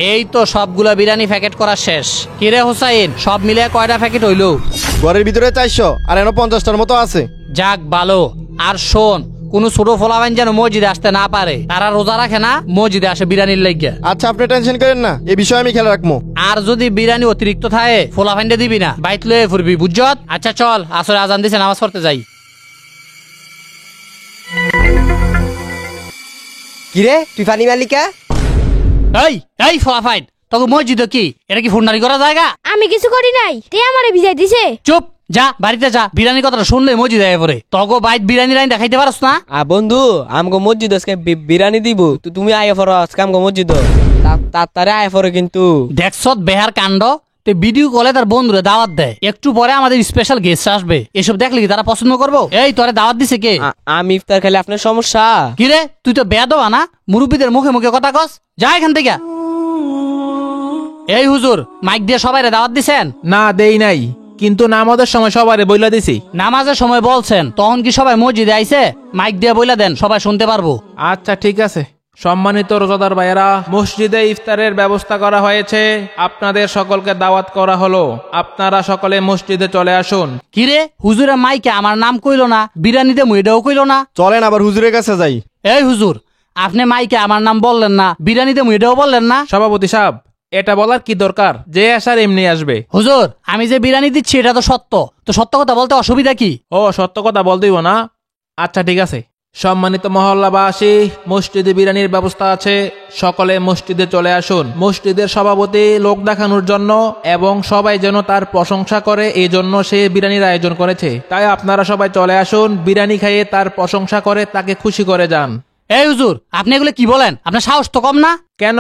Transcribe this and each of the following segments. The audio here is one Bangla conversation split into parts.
এই তো সবগুলা বিরিয়ানি প্যাকেট করা শেষ। কিরে হোসাইন, সব মিলে কয়টা প্যাকেট হইলো? ঘরের ভিতরে 400 আর এনে 50টার মতো আছে। যাক ভালো। আর শোন, কোন ছোট ফলাবান যেন মসজিদে আসতে না পারে। তারা রোজা রাখে না, মসজিদে আসে বিরিয়ানির লাগিয়া। আচ্ছা, আপনি টেনশন করেন না, এই বিষয়ে আমি খেয়াল রাখবো। আর যদি বিরিয়ানি অতিরিক্ত থাকে ফোলাফাইন্ডে দিবি না, বাইত লয়ে ফুরবি, বুঝছত? আচ্ছা চল, আসরে আজান দিছে, নামাজ পড়তে যাই। কিরে তুই পানি মালিকা? এই এই ফোলাফাইন, তোকে মসজিদে কি এটা কি ফুন্ডারি করা জায়গা? আমি কিছু করি নাই, তে আমারে ভিজাই দিছে। চুপ, যা বাড়িতে যা। বিরিয়ানির কথাটা শুনলে মসজিদে আয় পরে। তোকে বাইত বিরিয়ানি লাইন দেখাইতে পারস না? বন্ধু আমগো মসজিদ আজকে বিরিয়ানি দিব, তো তুমি আয় ফর আজকে আমগো মসজিদ তারে আয় ফর। কিন্তু দেখছত বেহার কাণ্ড। তে ভিডিও কলে তার বন্ধুরে দাওয়াত দেয়, একটু পরে আমাদের স্পেশাল গেস্ট আসবে। এসব দেখলে কি তারা পছন্দ করবো? এই তোরে দাওয়াত দিছে কে? আমি ইফতার খেলে আপনার সমস্যা? কিরে তুই তো বেয়াদবা না, মুরব্বীদের মুখে মুখে কথা কস। যা এখান থেকে। এই হুজুর, মাইক দিয়ে সবাইরে দাওয়াত দিছেন? না দেই নাই, কিন্তু নামাজের সময় সবারে বইলা দিছি। নামাজের সময় বলছেন, তখন কি সবাই মসজিদে আইছে? মাইক দিয়ে বইলা দেন, সবাই শুনতে পারবো। আচ্ছা ঠিক আছে। সম্মানিত রোজাদার ভাইয়েরা, মসজিদে ইফতারের ব্যবস্থা করা হয়েছে, আপনাদের সকলকে দাওয়াত করা হলো। আপনারা সকলে মসজিদে চলে আসুন। কিরে হুজুরের মাইকে আমার নাম কইলো না, বিরিয়ানিতে মুইটাও কইলো না। চলেন আবার হুজুরের কাছে যাই। এই হুজুর, আপনি মাইকে আমার নাম বললেন না, বিরিয়ানিতে মুইটাও বললেন না। সভাপতি সাহেব, এটা বলার কি দরকার? যে আসার এমনি আসবে। হুজুর, আমি যে বিরিয়ানি দিচ্ছি এটা তো সত্য, তো সত্য কথা বলতে অসুবিধা কি? ও সত্য কথা বলতেইব না? আচ্ছা ঠিক আছে। সম্মানিত মহল্লাবাসী, মসজিদে বিরিয়ানির ব্যবস্থা আছে, সকলে মসজিদে চলে আসুন। মসজিদের সভাপতি লোক দেখানোর জন্য এবং সবাই যেন তার প্রশংসা করে, এই জন্য সে বিরিয়ানির আয়োজন করেছে। তাই আপনারা সবাই চলে আসুন, বিরিয়ানি খাইয়ে তার প্রশংসা করে তাকে খুশি করে যান। এই হুজুর, আপনি এগুলো কি বলেন? আপনার সাহস তো কম না? কেন?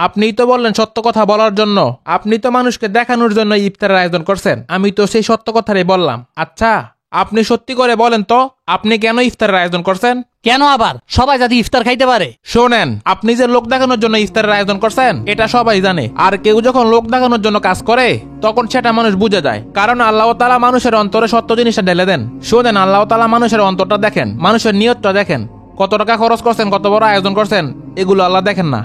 আপনিই তো বললেন সত্য কথা বলার জন্য। আপনি তো মানুষকে দেখানোর জন্য ইফতারের আয়োজন করছেন। আমি তো সেই সত্য কথাই বললাম। আচ্ছা আপনি সত্যি করে বলেন তো, আপনি কেন ইফতারের আয়োজন করছেন? কেন আবার? সবাই যাতে ইফতার খাইতে পারে। শোনেন, আপনি যে লোক দেখানোর জন্য ইফতারের আয়োজন করছেন এটা সবাই জানে। আর কেউ যখন লোক দেখানোর জন্য কাজ করে তখন সেটা মানুষ বুঝে যায়। কারণ আল্লাহ তাআলা মানুষের অন্তরে সত্য জিনিসটা ঢেলে দেন। শোনেন, আল্লাহ তাআলা মানুষের অন্তরটা দেখেন, মানুষের নিয়তটা দেখেন। কত টাকা খরচ করছেন, কত বড় আয়োজন করছেন, এগুলো আল্লাহ দেখেন না।